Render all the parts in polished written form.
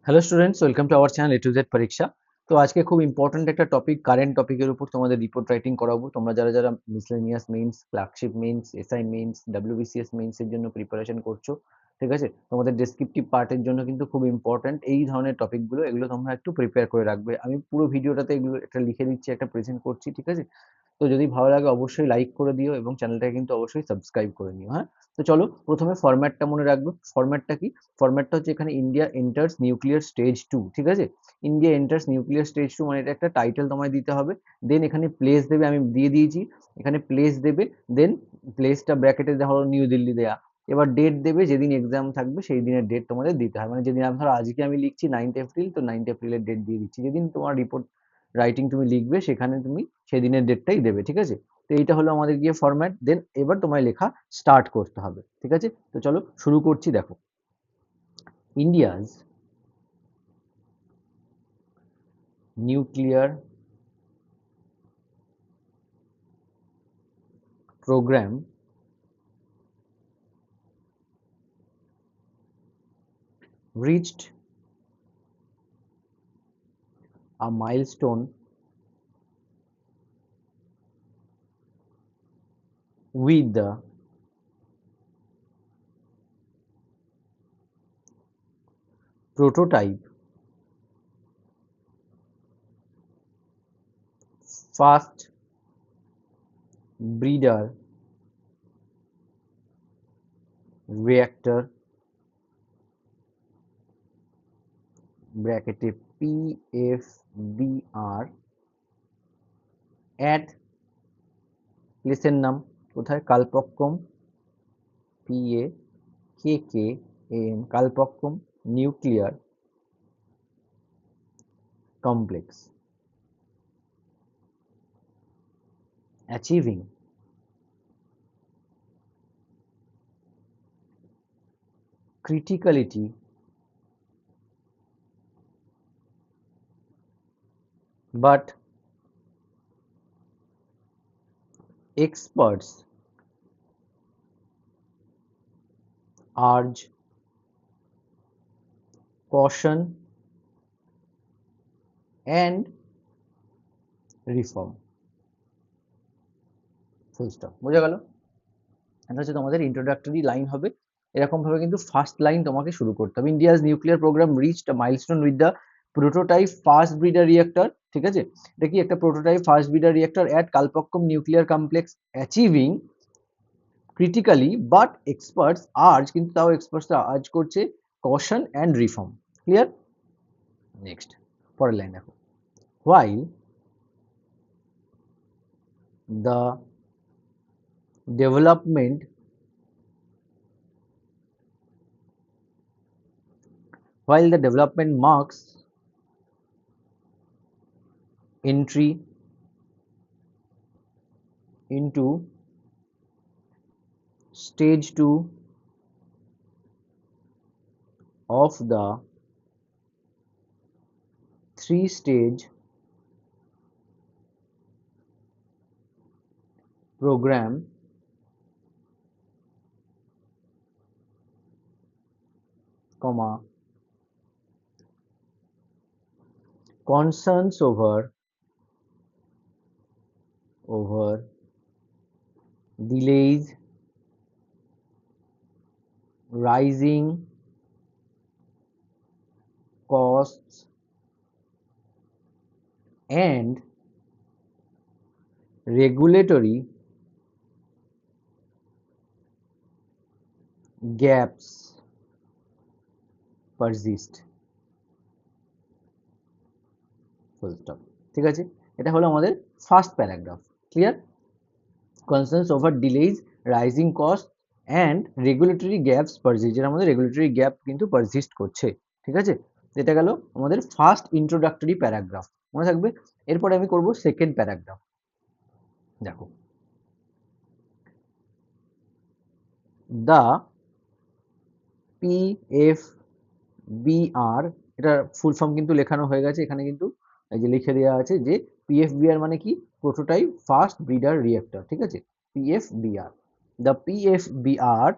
Hello students, welcome to our channel A to Z পরীক্ষা। তো আজকে খুব ইম্পর্ট্যান্ট একটা টপিক, কারেন্ট টপিকের উপর তোমাদের রিপোর্ট রাইটিং করাবো। তোমরা যারা যারা miscellaneous means, flagship means, SI means, WBCS means এর জন্য প্রিপারেশন করছো, ঠিক আছে, তোমাদের ডেসক্রিপটিভ পার্টের জন্য কিন্তু খুব ইম্পর্ট্যান্ট এই ধরনের টপিকগুলো। এগুলো তোমরা একটু প্রিপেয়ার করে রাখবে। আমি পুরো ভিডিওটাতে এগুলো একটা লিখে দিচ্ছি, একটা প্রেজেন্ট করছি, ঠিক আছে। তো যদি ভালো লাগে অবশ্যই লাইক করে দিও এবং চ্যানেলটাকে কিন্তু অবশ্যই সাবস্ক্রাইব করে নিও। হ্যাঁ, তো চলো প্রথমে ফরম্যাটটা মনে রাখবে। ফরম্যাটটা কি? ফরম্যাটটা হচ্ছে এখানে ইন্ডিয়া এন্টার্স নিউক্লিয়ার স্টেজ 2, ঠিক আছে। ইন্ডিয়া এন্টার্স নিউক্লিয়ার স্টেজ 2 মানে এটা একটা টাইটেল তোমায় দিতে হবে। দেন এখানে প্লেস দেবে, আমি দিয়ে দিয়েছি। এখানে প্লেস দেবে, দেন প্লেসটা ব্র্যাকেটে দেওয়া হলো নিউ দিল্লি দেয়া। এবার ডেট দেবে, যেদিন এক্সাম থাকবে সেই দিনের ডেট তোমাদের দিতে হবে। মানে যেদিন আমি ধরো আজকে আমি লিখছি 9th এপ্রিল, তো 9th এপ্রিলের ডেট দিয়ে দিচ্ছি। যেদিন তোমার রিপোর্ট রাইটিং তুমি লিখবে সেখানে তুমি সেদিনের ডেটটাই দেবে, ঠিক আছে। তো এইটা হলো আমাদের গিয়ে ফরম্যাট। দেন এবার তোমায় লেখা স্টার্ট করতে হবে, ঠিক আছে। তো চলো শুরু করছি। দেখো, India's nuclear programme reached a milestone with the prototype fast breeder reactor ব্র্যাকেটে PFBR at প্লেসের নাম কোথায়? Kalpakkam, PAKKAM, Kalpakkam nuclear complex, achieving criticality but experts urge caution and reform. Full stop. বোঝা গেল? এটা হচ্ছে তোমাদের ইন্ট্রোডাক্টরি লাইন হবে। এরকম ভাবে কিন্তু ফার্স্ট লাইন তোমাকে শুরু করতে হবে। India's nuclear programme reached a milestone with the prototype fast breeder reactor, ঠিক আছে। এটা কি? একটা prototype fast breeder reactor at Kalpakkam nuclear complex achieving criticality but experts urge, কিন্তু তাও এক্সপার্টসরা আর্জ করছে caution and reform. Clear? Next, পরের লাইন দেখো। While the development marks entry into stage 2 of the 3-stage program, comma, concerns over delays, rising costs and regulatory gaps persist. Full stop. ঠিক আছে, এটা হলো আমাদের first paragraph. Clear? Concerns over delays, rising cost and regulatory gaps persist, যেটা আমাদের regulatory gap কিন্তু পারজিস্ট করছে, ঠিক আছে। এটা গেল আমাদের ফার্স্ট ইন্ট্রোডাক্টরি প্যারাগ্রাফ, মনে থাকবে। এরপরে আমি করব সেকেন্ড প্যারাগ্রাফ। দেখো, দ্য PFBR, এটা ফুল ফর্ম কিন্তু লেখানো হয়ে গেছে এখানে, কিন্তু এই যে লিখে দেওয়া আছে যে PFBR মানে কি? প্রোটোটাইপ ফাস্ট ব্রিডার রিয়েক্টর, ঠিক আছে। PFBR, the PFBR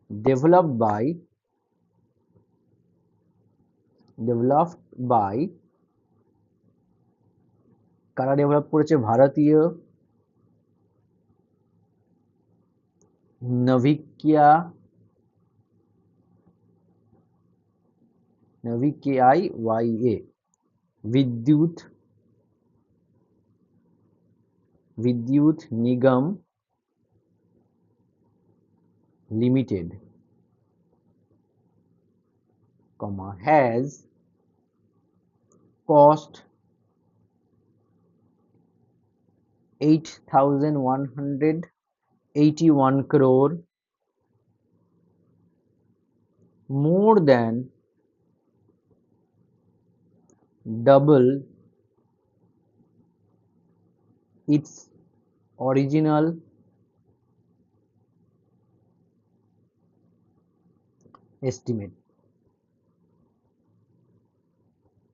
developed by developed by, কারা ডেভেলপ করেছে? Bharatiya Nabhikiya NAVIKIA Vidyut Nigam limited, has cost 8,181 crore, more than double its original estimate।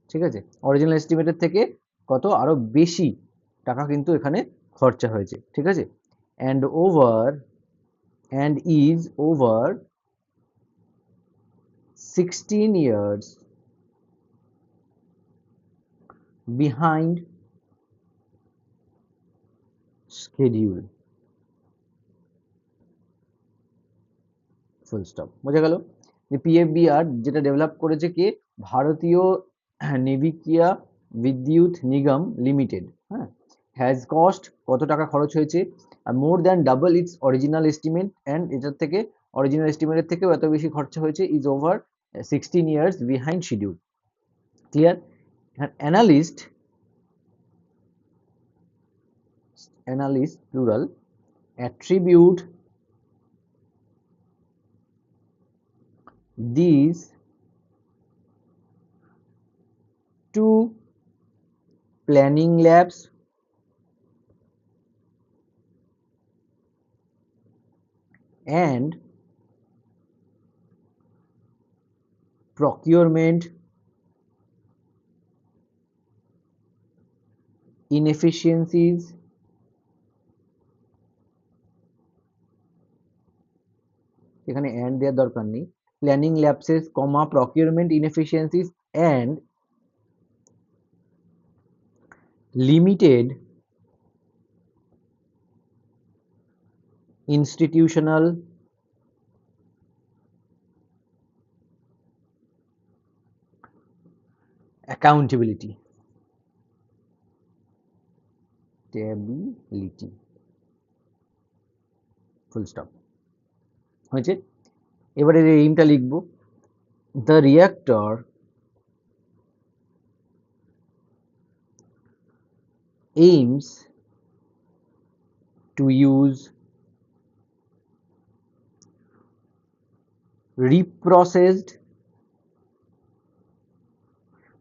ঠিক আছে, অরিজিনাল এস্টিমেটের থেকে কত আরো বেশি টাকা কিন্তু এখানে খরচা হয়েছে। ঠিক আছে, and is over 16 years behind schedule, full stop. বোঝা গেল যে পিএফবিআর যেটা ডেভেলপ করেছে কে? ভারতীয় নেভিকিয়া বিদ্যুৎ নিগম লিমিটেড। হ্যাঁ, হ্যাজ কস্ট, কত টাকা খরচ হয়েছে? More than double it's original estimate, and এটার থেকে অরিজিনাল এস্টিমেটের থেকেও এত বেশি খরচা হয়েছে। Is over 16 years behind schedule. Clear? Analyst plural attribute these to planning labs and procurement inefficiencies এখানে and দেওয়ার দরকার নেই। Planning lapses, procurement inefficiencies and limited institutional accountability, full stop. হয়েছে? এবারে এইমটা লিখবো, the reactor aims to use reprocessed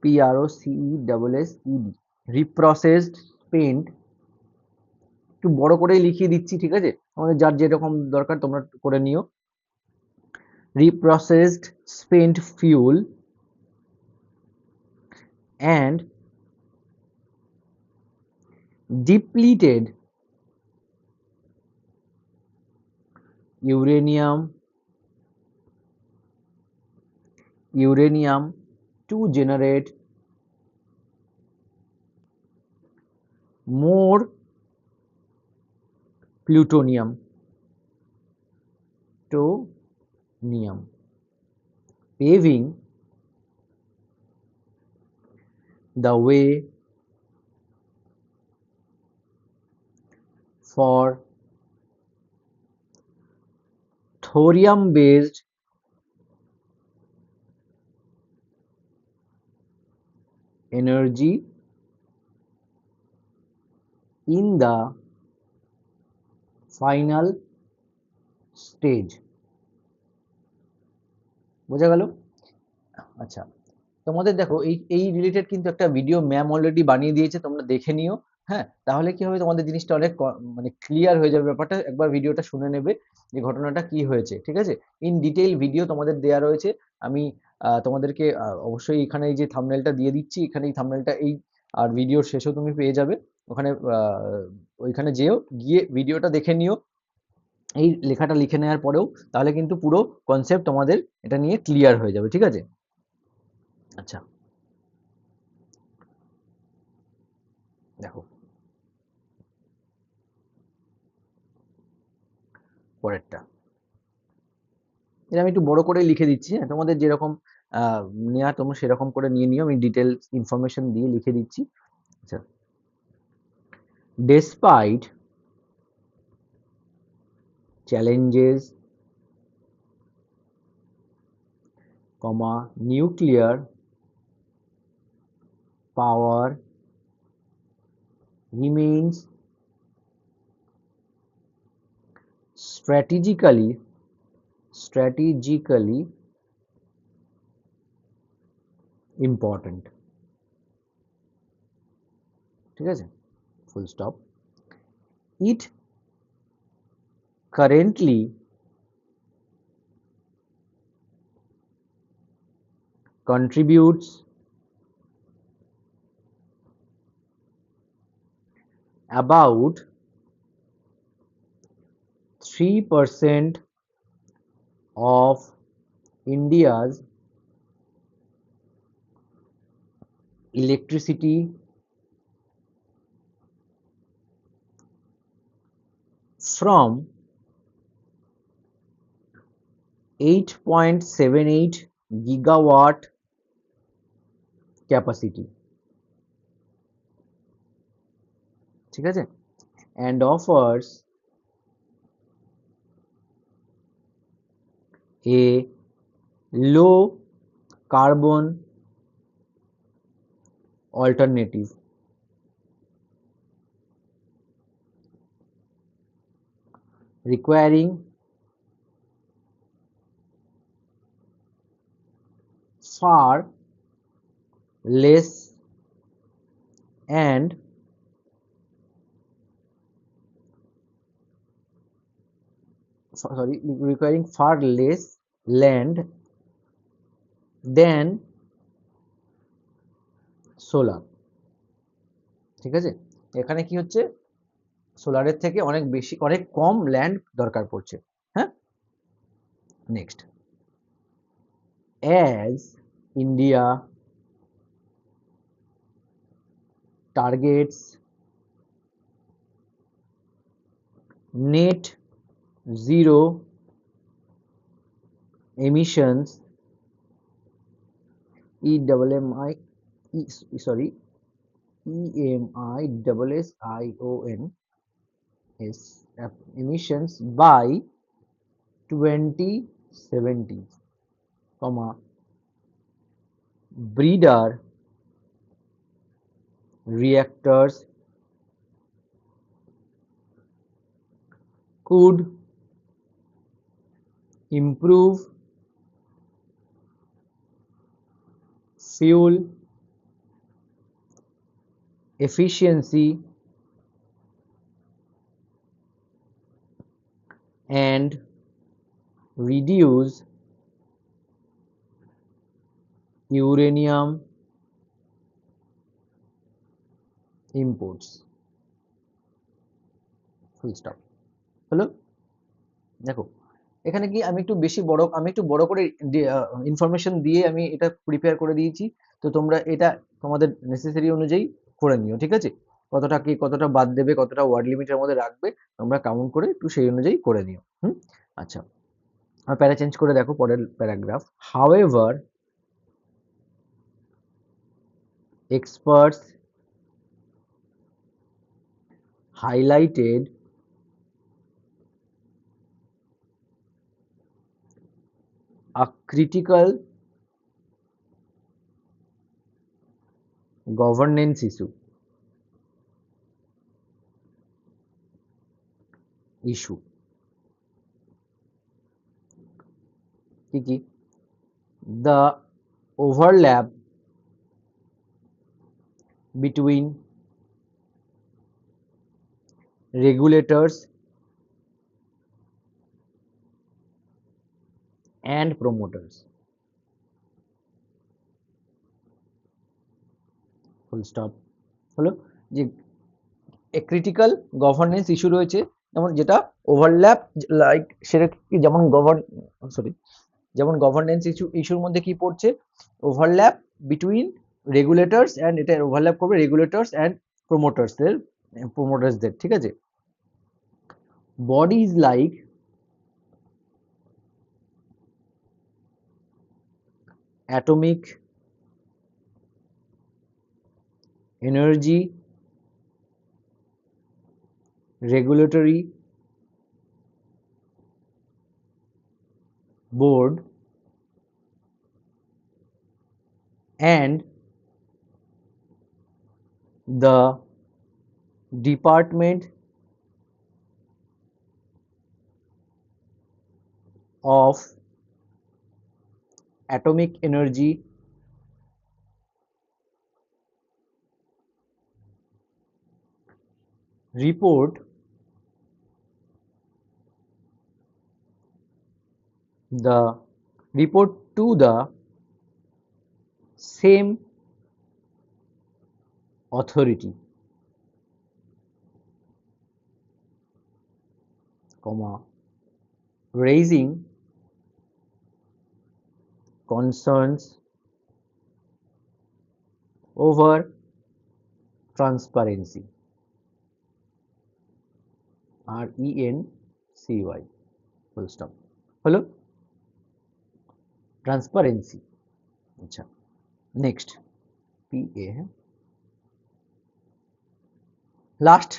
PROCESSED reprocessed spent, একটু বড় করেই লিখিয়ে দিচ্ছি। ঠিক আছে, আমাদের যার যেরকম দরকার তোমরা করে নিও। reprocessed spent fuel and depleted uranium to generate more plutonium, paving the way for thorium based energy in the final stage। বোঝা গেল? আচ্ছা, তোমাদের দেখো এই রিলেটেড কিন্তু একটা ভিডিও ম্যাম অলরেডি বানিয়ে দিয়েছে, তোমরা দেখে নিও। হ্যাঁ, তাহলে কি হবে, তোমাদের জিনিসটা অনেক মানে ক্লিয়ার হয়ে যাবে ব্যাপারটা। একবার ভিডিওটা শুনে নেবে যে ঘটনাটা কি হয়েছে। ঠিক আছে, ইন ডিটেইল ভিডিও তোমাদের দেয়া রয়েছে। আমি তোমাদেরকে অবশ্যই এখানে এই যে থাম্বনেলটা দিয়ে দিচ্ছি, এখানে এই থাম্বনেলটা এই আর ভিডিওর শেষেও তুমি পেয়ে যাবে। ওখানে ওইখানে যেও, গিয়ে ভিডিওটা দেখে নিও। এই লেখাটা লিখে নেওয়ার পরেও তাহলে কিন্তু পুরো কনসেপ্ট তোমাদের এটা নিয়ে ক্লিয়ার হয়ে যাবে। ঠিক আছে, আচ্ছা দেখো পরেরটা, এটা আমি একটু বড় করে লিখে দিচ্ছি, হ্যাঁ তোমাদের যেরকম নেওয়া তোমরা সেরকম করে নিয়ে নিও, আমি ডিটেলস ইনফরমেশন দিয়ে লিখে দিচ্ছি। আচ্ছা, despite challenges, nuclear power remains strategically important, ঠিক আছে, full stop. It currently contributes about 3% of India's electricity from 8.78 gigawatt capacity, ঠিক আছে, and offers a low carbon alternative, requiring far less and requiring far less land than solar, ঠিক আছে, এখানে কি হচ্ছে, সোলারের থেকে অনেক বেশি, অনেক কম ল্যান্ড দরকার পড়ছে। হ্যাঁ, next, as India targets net zero emissions, EMMI, emissions by 2070, breeder reactors could improve fuel efficiency and reduce uranium imports, full stop. হলো, দেখো এখানে কি আমি একটু বড় করে ইনফরমেশন দিয়ে আমি এটা প্রিপেয়ার করে দিয়েছি, তো তোমরা এটা তোমাদের নেসেসারি অনুযায়ী করে নিও, ঠিক আছে, কতটা কি কতটা বাদ দেবে, কতটা ওয়ার্ড লিমিটের মধ্যে রাখবে তোমরা কাউন্ট করে একটু সেই অনুযায়ী করে নিও। আচ্ছা, প্যারা চেঞ্জ করে দেখো পরের paragraph, however experts highlighted a critical governance issue, কি the overlap between regulators and promoters, full stop. হলো যে ক্রিটিক্যাল গভর্নেন্স ইস্যু রয়েছে, যেমন যেটা ওভারল্যাপ, লাইক সেটা কি, যেমন যেমন গভর্নেন্স ইস্যুর মধ্যে কি পড়ছে, ওভারল্যাপ বিটুইন রেগুলেটরস অ্যান্ড, এটা ওভারল্যাপ করবে রেগুলেটরস অ্যান্ড প্রমোটার্সদের, ঠিক আছে। Body is like atomic energy regulatory board and the Department of Atomic Energy report the report to the same authority, comma, raising concerns over transparency, RENCY, full stop, হলো transparency. আচ্ছা, next PA, হ্যাঁ, last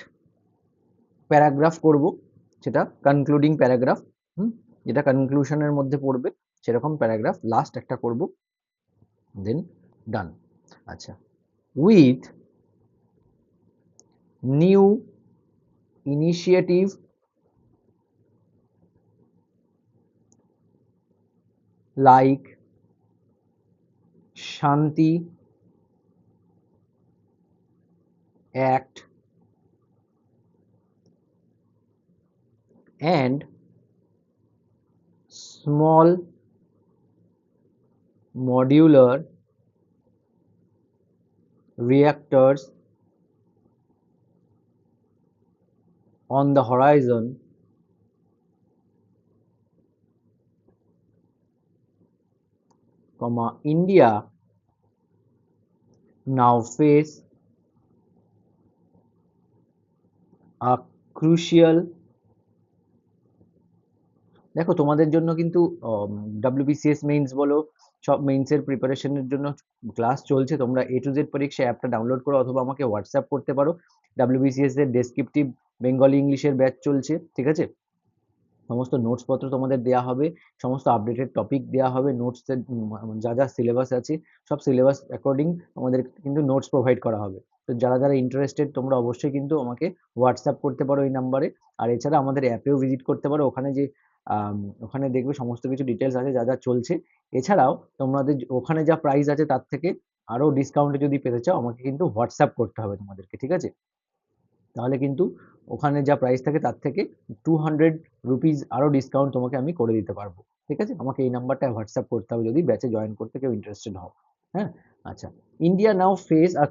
paragraph করব, সেটা concluding paragraph, যেটা কনক্লুশনের মধ্যে পড়বে সেরকম paragraph last একটা করব, দেন ডান। আচ্ছা, উইথ নিউ ইনিশিয়েটিভ লাইক শান্তি act and small modular reactors on the horizon, India now face a crucial, দেখো তোমাদের জন্য কিন্তু WBCS মেইনস বলো, সব মেইনসের প্রিপারেশনের জন্য ক্লাস চলছে। তোমরা A to Z পরীক্ষা অ্যাপটা ডাউনলোড করো অথবা আমাকে হোয়াটসঅ্যাপ করতে পারো। WBCS এর ডেসক্রিপটিভ বেঙ্গলি ইংলিশের ব্যাচ চলছে, ঠিক আছে। সমস্ত নোটস পত্র তোমাদের দেওয়া হবে, সমস্ত আপডেটেড টপিক দেওয়া হবে, নোটসের যা যা সিলেবাস আছে সব সিলেবাস অ্যাকর্ডিং আমাদের কিন্তু নোটস প্রোভাইড করা হবে। তো যারা যারা ইন্টারেস্টেড তোমরা অবশ্যই কিন্তু আমাকে হোয়াটসঅ্যাপ করতে পারো এই নাম্বারে। আর এছাড়া আমাদের অ্যাপেও ভিজিট করতে পারো, ওখানে যে ওখানে দেখবে সমস্ত কিছু ডিটেলস আছে যা যা চলছে। এছাড়াও তোমাদের ওখানে যা প্রাইস আছে তার থেকে আরও ডিসকাউন্টে যদি পেতে চাও আমাকে কিন্তু হোয়াটসঅ্যাপ করতে হবে তোমাদেরকে, ঠিক আছে। তাহলে কিন্তু ওখানে যা প্রাইস থাকে তার থেকে 200 রুপিস আরও ডিসকাউন্ট তোমাকে আমি করে দিতে পারবো, ঠিক আছে। আমাকে এই নাম্বারটায় হোয়াটসঅ্যাপ করতে হবে যদি ব্যাচে জয়েন করতে কেউ ইন্টারেস্টেড হও, হ্যাঁ। আচ্ছা, India now face a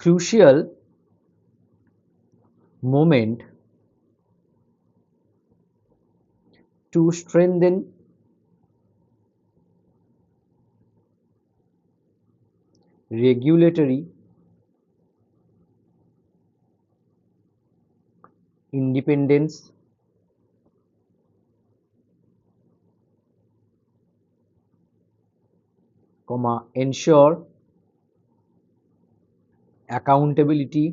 crucial moment to strengthen regulatory independence, ensure accountability,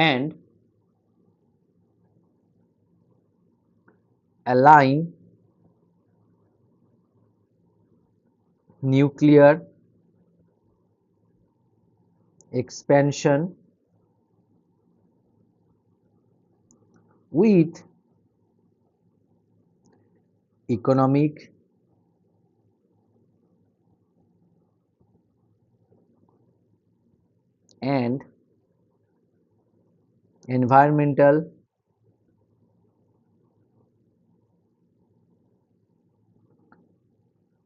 and align nuclear expansion with economic and environmental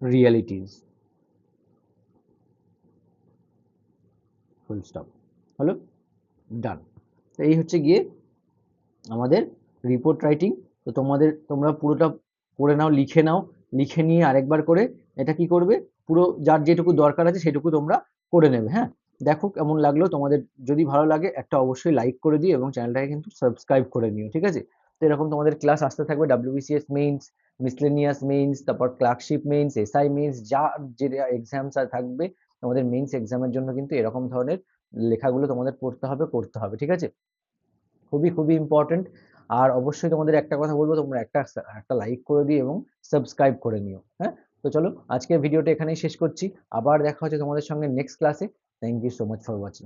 realities, full stop, হলো ডান। তো এই হচ্ছে গিয়ে আমাদের রিপোর্ট রাইটিং। তো তোমরা পুরোটা পড়ে নাও, লিখে নাও, লিখে নিয়ে আরেকবার করে এটা কি করবে, পুরো যার যেটুকু দরকার আছে সেটুকু তোমরা করে নেবে। হ্যাঁ, দেখো কেমন লাগলো তোমাদের। যদি ভালো লাগে একটা অবশ্যই লাইক করে দিও এবং চ্যানেলটাকে কিন্তু সাবস্ক্রাইব করে নিও, ঠিক আছে? তো এরকম তোমাদের ক্লাস আসতে থাকবে, ডাব্লিউবিসিএস মেইনস, মিসলেনিয়াস মেইনস, তারপর ক্লার্কশিপ মেইনস, এসআই মেইনস, যা যে এক্সামস থাকবে তোমাদের মেইনস এক্সামের জন্য কিন্তু এরকম ধরনের লেখাগুলো তোমাদের পড়তে হবে, করতে হবে, ঠিক আছে? খুবই খুবই ইম্পর্টেন্ট। আর অবশ্যই তোমাদের একটা কথা বলবো, তোমরা একটা একটা লাইক করে দিও এবং সাবস্ক্রাইব করে নিও। হ্যাঁ, তো চলো আজকের ভিডিওটা এখানেই শেষ করছি। আবার দেখা হচ্ছে তোমাদের সঙ্গে নেক্সট ক্লাসে। Thank you so much for watching.